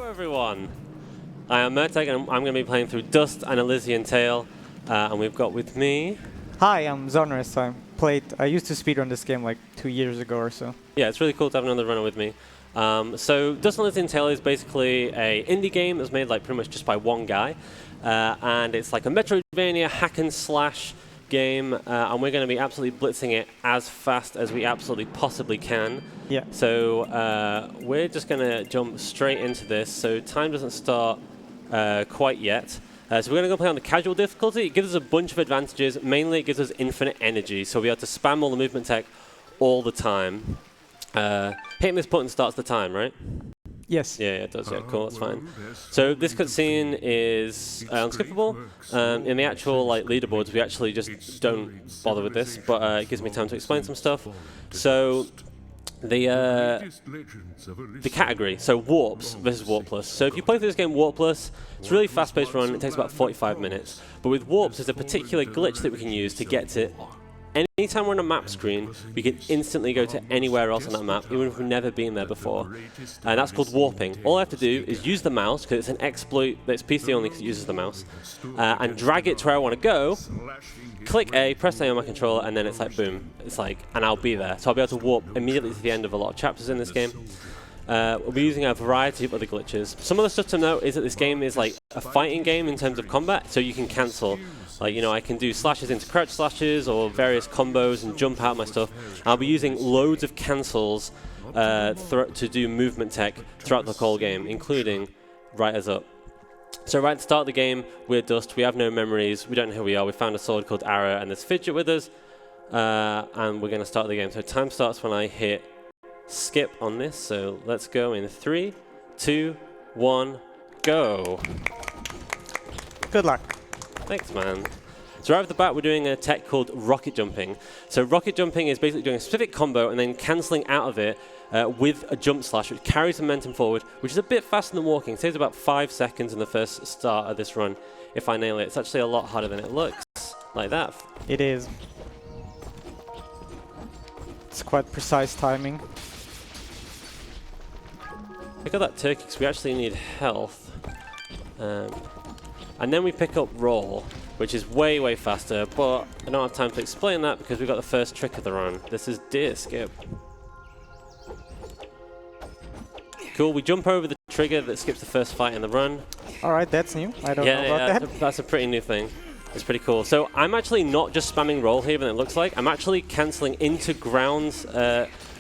Everyone, I am Murtag and I'm going to be playing through Dust and Elysian Tale, and we've got with me... Hi, I'm Zonris. I used to speedrun this game like 2 years ago or so. Yeah, it's really cool to have another runner with me. So Dust and Elysian Tale is basically a indie game that's made like pretty much just by one guy, and it's like a Metroidvania hack and slash game, and we're going to be absolutely blitzing it as fast as we absolutely possibly can. Yeah. So we're just going to jump straight into this. So time doesn't start quite yet. So we're going to go play on the casual difficulty. It gives us a bunch of advantages. Mainly, it gives us infinite energy, so we'll be able to spam all the movement tech all the time. Hitting this button starts the time, right? Yes. Yeah, it does. Yeah, cool. That's fine. So this cutscene is unskippable. In the actual like leaderboards, we actually just don't bother with this, but it gives me time to explain some stuff. So the category, so warps versus warp plus. So if you play through this game warp plus, it's a really fast-paced run. It takes about 45 minutes. But with warps, there's a particular glitch that we can use to get to. Anytime we're on a map screen, we can instantly go to anywhere else on that map, even if we've never been there before. And that's called warping. All I have to do is use the mouse, because it's an exploit that's PC only because it uses the mouse, and drag it to where I want to go, click A, press A on my controller, and then it's like boom. It's like, and I'll be there. So I'll be able to warp immediately to the end of a lot of chapters in this game. We'll be using a variety of other glitches. Some of the stuff to note is that this game is like a fighting game in terms of combat, so you can cancel. Like, you know, I can do slashes into crouch slashes or various combos and jump out my stuff. I'll be using loads of cancels to do movement tech throughout the whole game, including right as up. So right at the start of the game, we're Dust, we have no memories, we don't know who we are, we found a sword called Arrow and there's Fidget with us, and we're going to start the game. So time starts when I hit skip on this, so let's go in 3, 2, 1, go. Good luck. Thanks, man. So right off the bat, we're doing a tech called rocket jumping. So rocket jumping is basically doing a specific combo and then cancelling out of it with a jump slash, which carries momentum forward, which is a bit faster than walking. It takes about 5 seconds in the first start of this run. If I nail it, it's actually a lot harder than it looks. Like that. It is. It's quite precise timing. Pick up that turkey because we actually need health. And then we pick up roll, which is way, way faster, but I don't have time to explain that because we've got the first trick of the run. This is deer skip. Cool, we jump over the trigger that skips the first fight in the run. Alright, that's new. I don't know about that. That's a pretty new thing. It's pretty cool. So I'm actually not just spamming roll here than it looks like. I'm actually cancelling into grounds,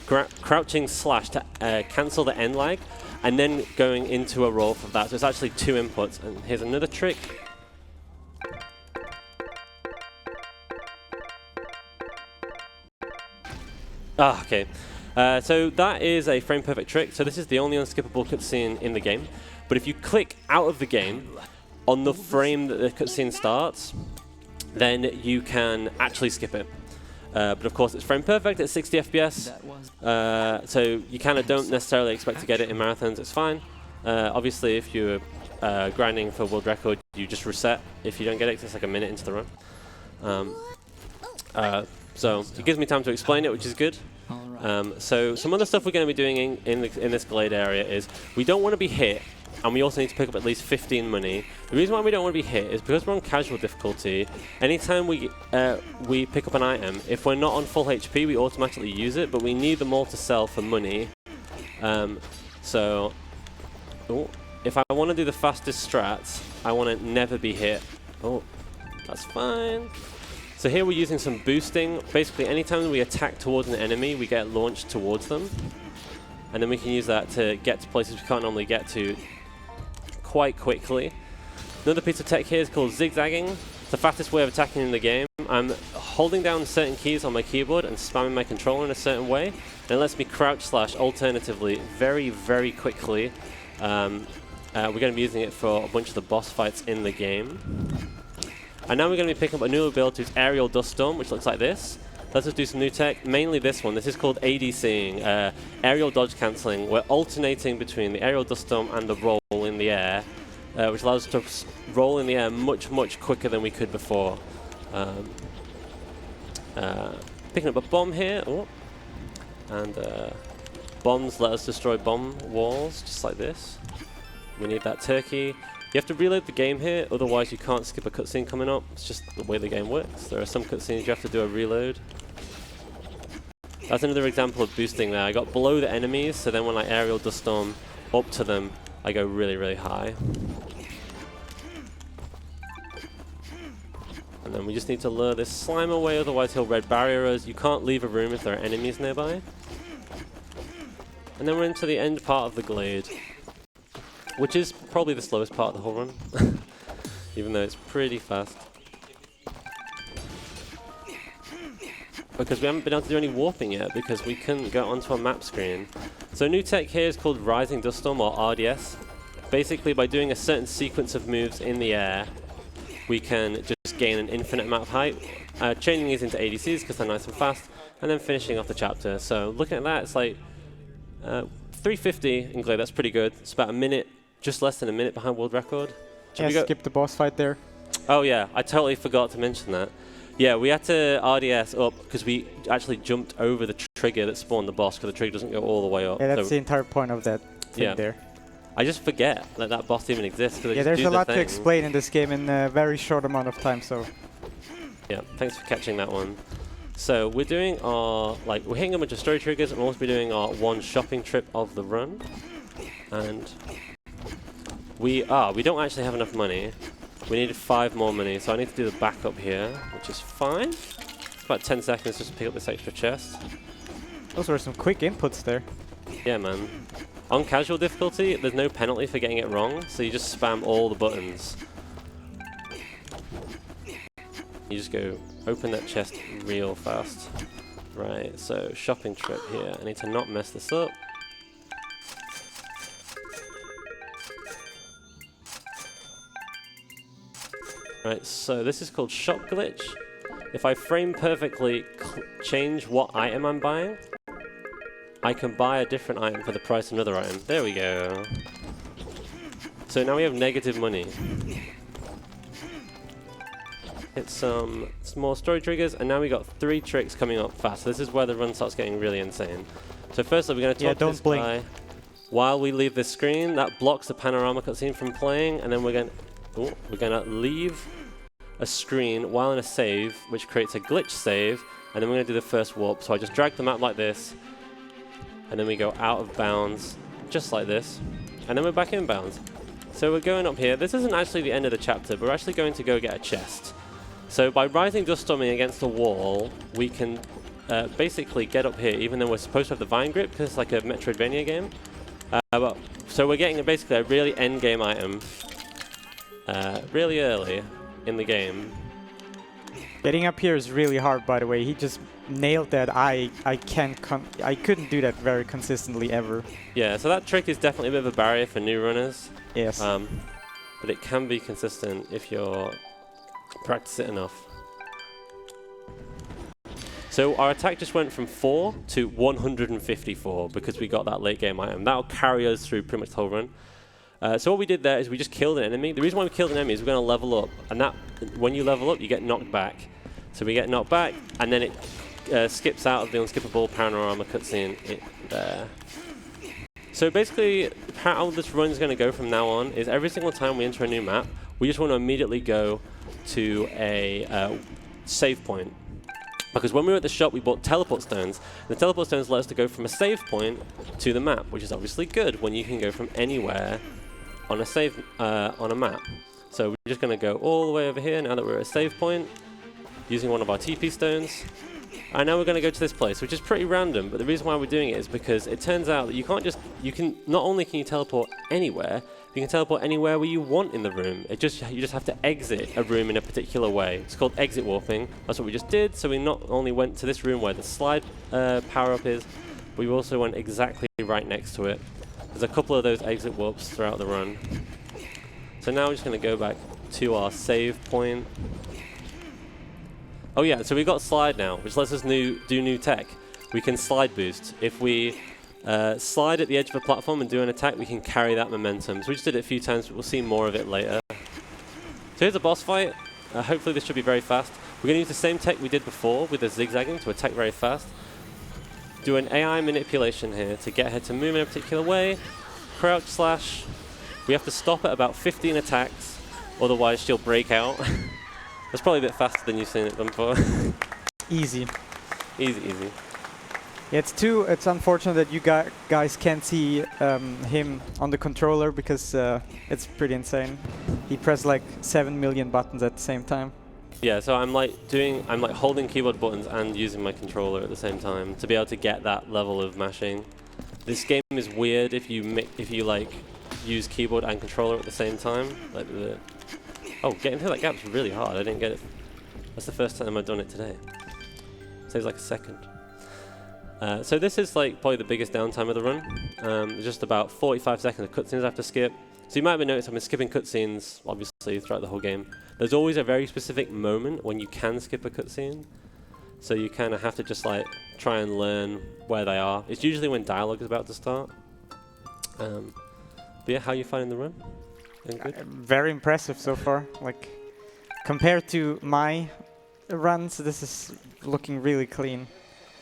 crouching slash to cancel the end lag, and then going into a roll for that. So it's actually 2 inputs. And here's another trick. Okay. So that is a frame perfect trick. So this is the only unskippable cutscene in the game. But if you click out of the game on the frame that the cutscene starts, then you can actually skip it. But of course, it's frame perfect at 60 FPS. So you kind of don't necessarily expect to get it in marathons. It's fine. Obviously, if you're grinding for world record, you just reset if you don't get it, 'cause it's like a minute into the run. So it gives me time to explain it, which is good. So some other stuff we're going to be doing in this glade area is we don't want to be hit, and we also need to pick up at least 15 money. The reason why we don't want to be hit is because we're on casual difficulty. Anytime we pick up an item, if we're not on full HP, we automatically use it, but we need them all to sell for money. So if I want to do the fastest strats, I want to never be hit. Oh, that's fine. So here we're using some boosting. Basically, anytime we attack towards an enemy, we get launched towards them. And then we can use that to get to places we can't normally get to quite quickly. Another piece of tech here is called Zigzagging. It's the fastest way of attacking in the game. I'm holding down certain keys on my keyboard and spamming my controller in a certain way. And it lets me crouch slash alternatively very, very quickly. We're going to be using it for a bunch of the boss fights in the game. And now we're going to be picking up a new ability, which is Aerial Dust Storm, which looks like this. Let's just do some new tech, mainly this one. This is called ADCing, Aerial Dodge Cancelling. We're alternating between the Aerial Dust Storm and the roll in the air, which allows us to roll in the air much, much quicker than we could before. Picking up a bomb here, and bombs let us destroy bomb walls, just like this. We need that turkey. You have to reload the game here, otherwise you can't skip a cutscene coming up. It's just the way the game works. There are some cutscenes you have to do a reload. That's another example of boosting there. I got below the enemies, so then when I aerial dust storm up to them, I go really, really high. And then we just need to lure this slime away, otherwise he'll red barrier us. You can't leave a room if there are enemies nearby. And then we're into the end part of the glade, which is probably the slowest part of the whole run, even though it's pretty fast. Because we haven't been able to do any warping yet, because we couldn't go onto a map screen. So new tech here is called Rising Dust Storm, or RDS. Basically, by doing a certain sequence of moves in the air, we can just gain an infinite amount of height. Changing these into ADCs because they're nice and fast, and then finishing off the chapter. So looking at that, it's like 350 in Glade, that's pretty good. It's about a minute, just less than a minute behind world record. Yeah, skip the boss fight there. Oh yeah, I totally forgot to mention that. Yeah, we had to RDS up because we actually jumped over the trigger that spawned the boss, because the trigger doesn't go all the way up. Yeah, that's the entire point of that thing there. I just forget that that boss even exists. Yeah, there's a lot to explain in this game in a very short amount of time, so... Yeah, thanks for catching that one. So we're doing our, we're hitting a bunch of story triggers, and we'll also be doing our one shopping trip of the run. And we don't actually have enough money. We needed 5 more money, so I need to do the backup here, which is fine. It's about 10 seconds just to pick up this extra chest. Those were some quick inputs there. Yeah, man. On casual difficulty, there's no penalty for getting it wrong, so you just spam all the buttons. You just go open that chest real fast. Right, so shopping trip here. I need to not mess this up. Right, so this is called shop glitch. If I frame perfectly change what item I'm buying, I can buy a different item for the price of another item. There we go. So now we have negative money. Hit some small story triggers, and now we got 3 tricks coming up fast. So this is where the run starts getting really insane. So firstly, we're going to talk to this guy while we leave this screen. That blocks the panorama cutscene from playing, and then we're going to leave a screen while in a save, which creates a glitch save, and then we're going to do the first warp. So I just drag the map like this, and then we go out of bounds, just like this, and then we're back in bounds. So we're going up here. This isn't actually the end of the chapter, but we're actually going to go get a chest. So by rising dust storming against the wall, we can basically get up here, even though we're supposed to have the vine grip, because it's like a Metroidvania game. So we're getting basically a really end game item really early in the game. Getting up here is really hard, by the way. He just nailed that. I couldn't do that very consistently ever. Yeah, so that trick is definitely a bit of a barrier for new runners. Yes. But it can be consistent if you're practice it enough. So our attack just went from 4 to 154 because we got that late game item. That'll carry us through pretty much the whole run. So what we did there is we just killed an enemy. The reason why we killed an enemy is we're going to level up, and that when you level up, you get knocked back. So we get knocked back, and then it skips out of the unskippable panorama cutscene there. So basically, how this run is going to go from now on is every single time we enter a new map, we just want to immediately go to a save point. Because when we were at the shop, we bought teleport stones. The teleport stones let us to go from a save point to the map, which is obviously good when you can go from anywhere on a save on a map. So we're just going to go all the way over here now that we're at a save point, using one of our TP stones. And now we're going to go to this place, which is pretty random, but the reason why we're doing it is because it turns out that not only can you teleport anywhere, you can teleport anywhere where you want in the room. You just have to exit a room in a particular way. It's called exit warping. That's what we just did. So we not only went to this room where the slide power-up is, we also went exactly right next to it. There's a couple of those exit warps throughout the run. So now we're just going to go back to our save point. Oh yeah, so we got slide now, which lets us do new tech. We can slide boost. If we slide at the edge of a platform and do an attack, we can carry that momentum. So we just did it a few times, but we'll see more of it later. So here's a boss fight. Hopefully this should be very fast. We're going to use the same tech we did before with the zigzagging to attack very fast. Do an AI manipulation here to get her to move in a particular way. Crouch slash, We have to stop at about 15 attacks, otherwise she'll break out. That's probably a bit faster than you've seen it done before. Easy. Easy, easy. Yeah, it's unfortunate that you guys can't see him on the controller because it's pretty insane. He pressed like 7 million buttons at the same time. Yeah, so I'm like holding keyboard buttons and using my controller at the same time to be able to get that level of mashing. This game is weird if you like use keyboard and controller at the same time. Like getting through that gap's really hard. I didn't get it. That's the first time I've done it today. Saves like a second. So this is like probably the biggest downtime of the run. Just about 45 seconds of cutscenes I have to skip. So you might have noticed I've been skipping cutscenes, obviously, throughout the whole game. There's always a very specific moment when you can skip a cutscene. So you kind of have to just like try and learn where they are. It's usually when dialogue is about to start. But yeah, how are you finding the run? Good? Very impressive so far. Like, compared to my runs, this is looking really clean.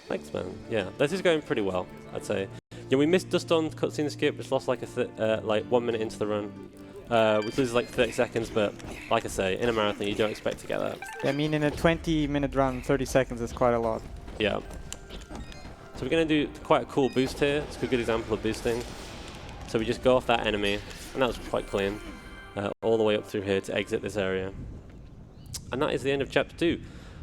Thanks, man. Yeah, this is going pretty well, I'd say. Yeah, we missed just on cutscene skip, which lost like like 1 minute into the run, which loses like 30 seconds. But like I say, in a marathon, you don't expect to get that. Yeah, I mean, in a 20-minute run, 30 seconds is quite a lot. Yeah. So we're going to do quite a cool boost here. It's a good example of boosting. So we just go off that enemy, and that was quite clean, all the way up through here to exit this area. And that is the end of Chapter 2.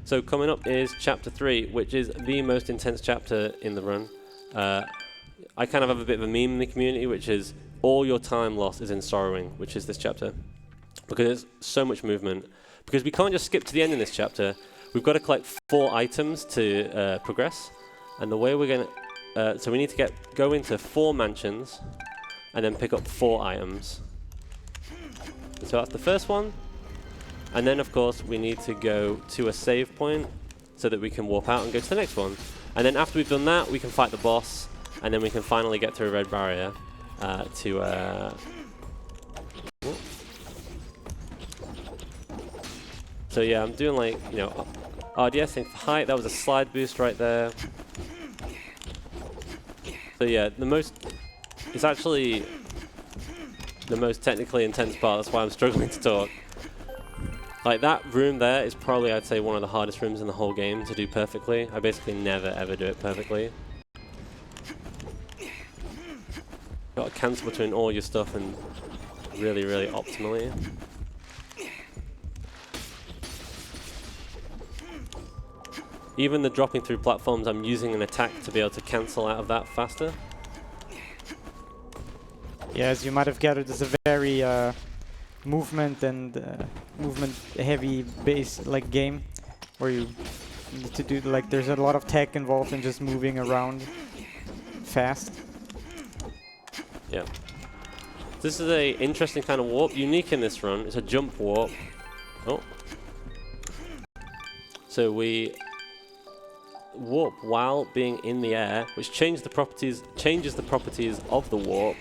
So coming up is Chapter 3, which is the most intense chapter in the run. I kind of have a bit of a meme in the community, which is all your time lost is in sorrowing, which is this chapter. Because there's so much movement. Because we can't just skip to the end in this chapter. We've got to collect 4 items to progress. And the way we're going to... so we need to go into 4 mansions and then pick up 4 items. So that's the first one. And then, of course, we need to go to a save point so that we can warp out and go to the next one. And then after we've done that, we can fight the boss, and then we can finally get through a red barrier So yeah, I'm doing like, you know, RDSing for height. That was a slide boost right there. So yeah, it's actually the most technically intense part. That's why I'm struggling to talk. Like, that room there is probably, I'd say, one of the hardest rooms in the whole game to do perfectly. I basically never, ever do it perfectly. Got to cancel between all your stuff and really, really optimally. Even the dropping through platforms, I'm using an attack to be able to cancel out of that faster. Yeah, as you might have gathered, it's a very movement heavy base like game where you need to do like there's a lot of tech involved in just moving around fast. Yeah. This is a interesting kind of warp, unique in this run. It's a jump warp. Oh. So we warp while being in the air, which changes the properties of the warp,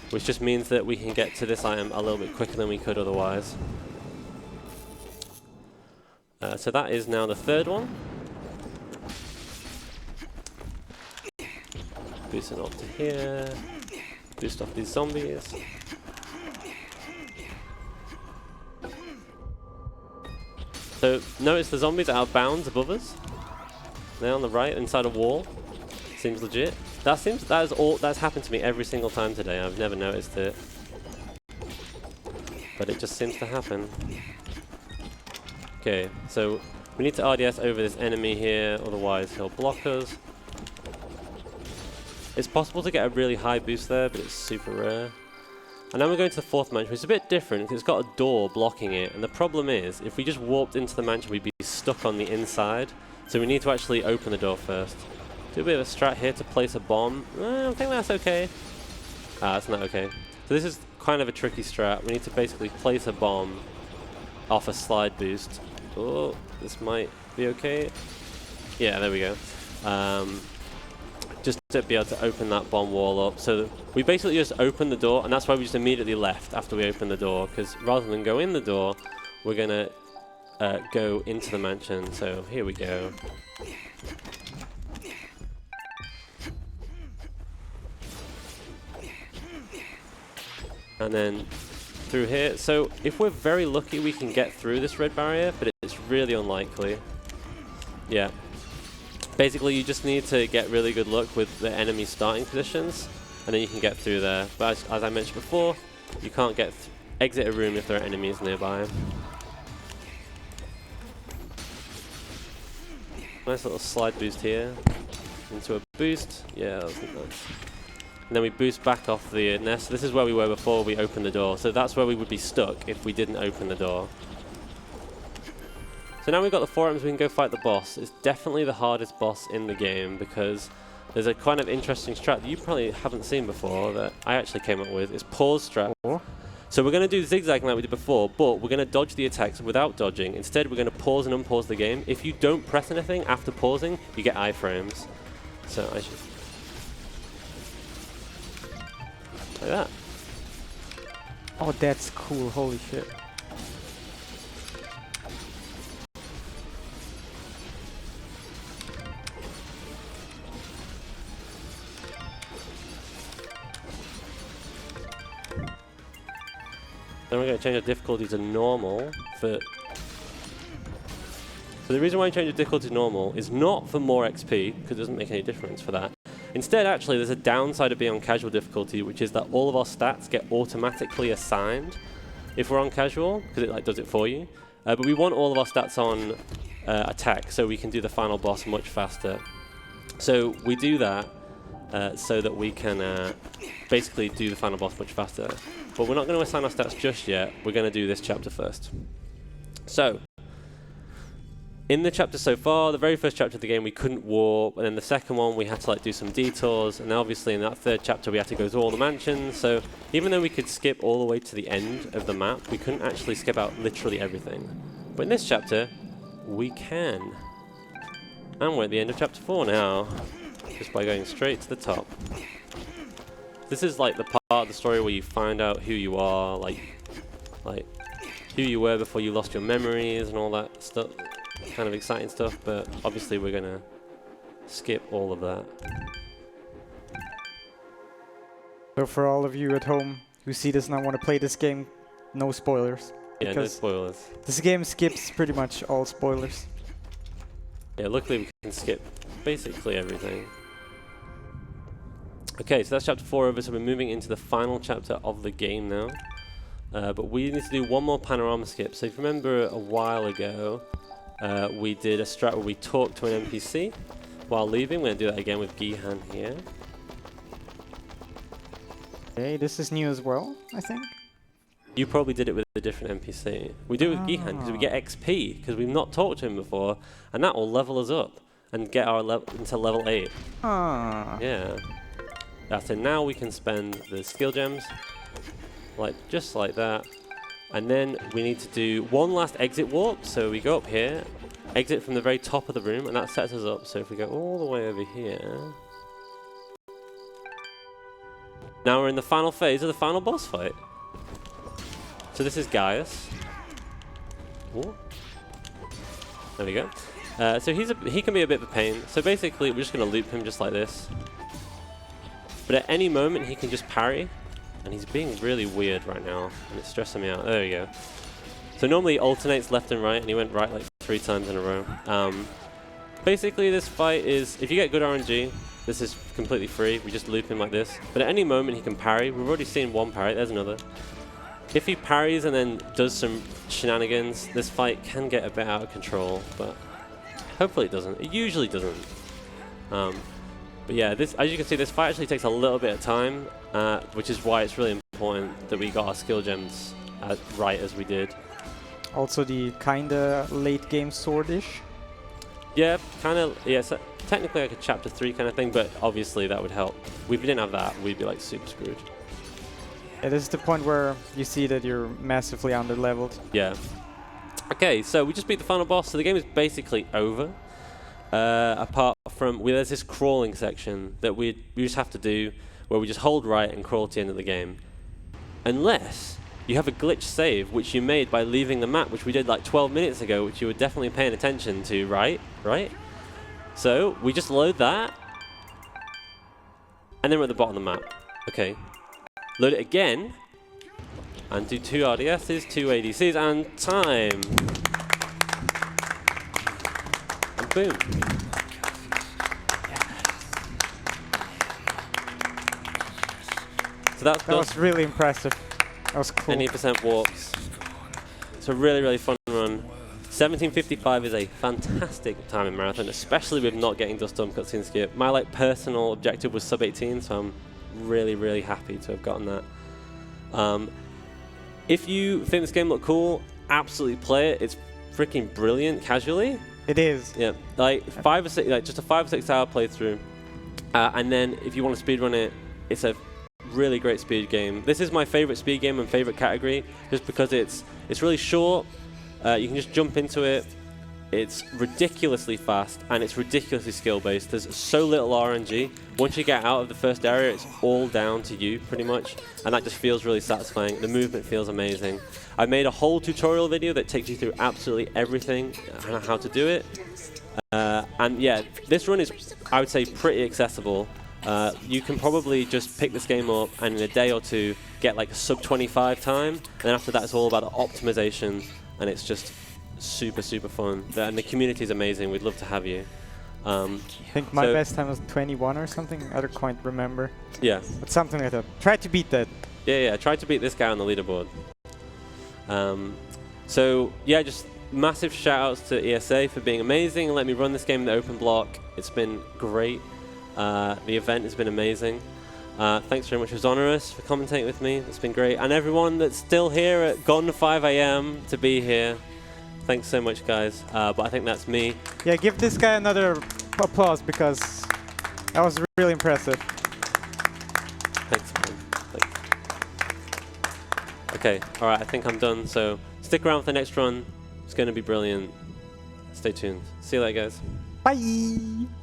which just means that we can get to this item a little bit quicker than we could otherwise. So that is now the third one. Boosting up to here. Boost off these zombies. So notice the zombies are out of bounds above us. They're on the right, inside a wall. Seems legit. That's happened to me every single time today. I've never noticed it, but it just seems to happen. Okay, so we need to RDS over this enemy here, otherwise he'll block us. It's possible to get a really high boost there, but it's super rare. And now we're going to the fourth mansion, which is a bit different because it's got a door blocking it. And the problem is, if we just warped into the mansion, we'd be stuck on the inside. So we need to actually open the door first. Do a bit of a strat here to place a bomb. I think that's okay. That's not okay. So this is kind of a tricky strat. We need to basically place a bomb off a slide boost. Oh, this might be okay. Yeah, there we go. Just to be able to open that bomb wall up. So we basically just open the door, and that's why we just immediately left after we opened the door, because rather than go in the door, we're going to go into the mansion. So here we go. and then through here. So if we're very lucky, we can get through this red barrier, but it's really unlikely. Yeah. Basically, you just need to get really good luck with the enemy starting positions, and then you can get through there. But as I mentioned before, you can't exit a room if there are enemies nearby. Nice little slide boost here into a boost. Yeah, that was nice. And then we boost back off the nest. This is where we were before we opened the door. So that's where we would be stuck if we didn't open the door. So now we've got the 4 items, we can go fight the boss. It's definitely the hardest boss in the game because there's a kind of interesting strat that you probably haven't seen before that I actually came up with. It's pause strat. So we're going to do zigzagging like we did before, but we're going to dodge the attacks without dodging. Instead, we're going to pause and unpause the game. If you don't press anything after pausing, you get iframes. So I should... like that. Oh, that's cool. Holy shit. Then we're going to change the difficulty to normal for... So the reason why I change the difficulty to normal is not for more XP, because it doesn't make any difference for that. Instead, actually, there's a downside of being on casual difficulty, which is that all of our stats get automatically assigned if we're on casual, because it does it for you. But we want all of our stats on attack, so we can do the final boss much faster. So we do that so that we can basically do the final boss much faster. But we're not going to assign our stats just yet. We're going to do this chapter first. So, in the chapter so far, the very first chapter of the game, we couldn't warp, and then the second one, we had to do some detours, and then obviously in that third chapter, we had to go through all the mansions. So, even though we could skip all the way to the end of the map, we couldn't actually skip out literally everything. But in this chapter, we can. And we're at the end of chapter 4 now, just by going straight to the top. This is like the part of the story where you find out who you are, like who you were before you lost your memories and all that stuff, kind of exciting stuff, but obviously we're going to skip all of that. So for all of you at home who see this and want to play this game, no spoilers. Yeah, no spoilers. This game skips pretty much all spoilers. Yeah, luckily we can skip basically everything. Okay, so that's chapter 4 over, so we're moving into the final chapter of the game now. But we need to do one more panorama skip. So if you remember a while ago, we did a strat where we talked to an NPC while leaving. We're going to do that again with Gihan here. Okay, this is new as well, I think. You probably did it with a different NPC. We do it with Gihan because we get XP, because we've not talked to him before, and that will level us up and get our into level 8. Yeah. So now we can spend the skill gems, just like that. And then we need to do one last exit warp. So we go up here, exit from the very top of the room, and that sets us up. So if we go all the way over here, now we're in the final phase of the final boss fight. So this is Gaius. Ooh. There we go. So he can be a bit of a pain. So basically, we're just going to loop him just like this. But at any moment, he can just parry. And he's being really weird right now. And it's stressing me out. There we go. So normally, he alternates left and right. And he went right like 3 times in a row. Basically, this fight is... if you get good RNG, this is completely free. We just loop him like this. But at any moment, he can parry. We've already seen one parry. There's another. If he parries and then does some shenanigans, this fight can get a bit out of control. But hopefully it doesn't. It usually doesn't. But yeah, this, as you can see, this fight actually takes a little bit of time, which is why it's really important that we got our skill gems right as we did. Also the kinda late game swordish. Yeah, kind of. Yeah, so technically like a chapter 3 kind of thing, but obviously that would help. If we didn't have that, we'd be like super screwed. Yeah, this is the point where you see that you're massively under-leveled. Yeah. Okay, so we just beat the final boss, so the game is basically over. Apart from, there's this crawling section that we just have to do, where we just hold right and crawl to the end of the game. Unless you have a glitch save, which you made by leaving the map, which we did like 12 minutes ago, which you were definitely paying attention to, right? So, we just load that, and then we're at the bottom of the map. Okay. Load it again, and do 2 RDSs, 2 ADCs, and time. And boom. So that was really impressive. That was cool. 80% warps. It's a really, really fun run. 17:55 is a fantastic time in marathon, especially with not getting dust storm cutscene skip. My personal objective was sub 18, so I'm really, really happy to have gotten that. If you think this game looked cool, absolutely play it. It's freaking brilliant casually. It is. Yeah, like 5 or 6, like just a 5 or 6 hour playthrough, and then if you want to speedrun it, it's a really great speed game. This is my favorite speed game and favorite category, just because it's really short. You can just jump into it. It's ridiculously fast and it's ridiculously skill based. There's so little RNG. Once you get out of the first area, it's all down to you pretty much, and that just feels really satisfying. The movement feels amazing. I made a whole tutorial video that takes you through absolutely everything and how to do it. And yeah, this run is, I would say, pretty accessible. You can probably just pick this game up and in a day or two get like a sub 25 time, and then after that it's all about the optimization, and it's just super, super fun. And the community is amazing. We'd love to have you. I think my best time was 21 or something. I don't quite remember. Yeah. But something like that. Try to beat that. Yeah, try to beat this guy on the leaderboard. So yeah, just massive shout outs to ESA for being amazing and let me run this game in the open block. It's been great. The event has been amazing. Thanks very much for Zonorous for commentating with me. It's been great. And everyone that's still here at gone 5 AM to be here. Thanks so much, guys. But I think that's me. Yeah, give this guy another applause because that was really impressive. Thanks, man. Thanks. Okay, all right, I think I'm done. So stick around for the next run. It's going to be brilliant. Stay tuned. See you later, guys. Bye.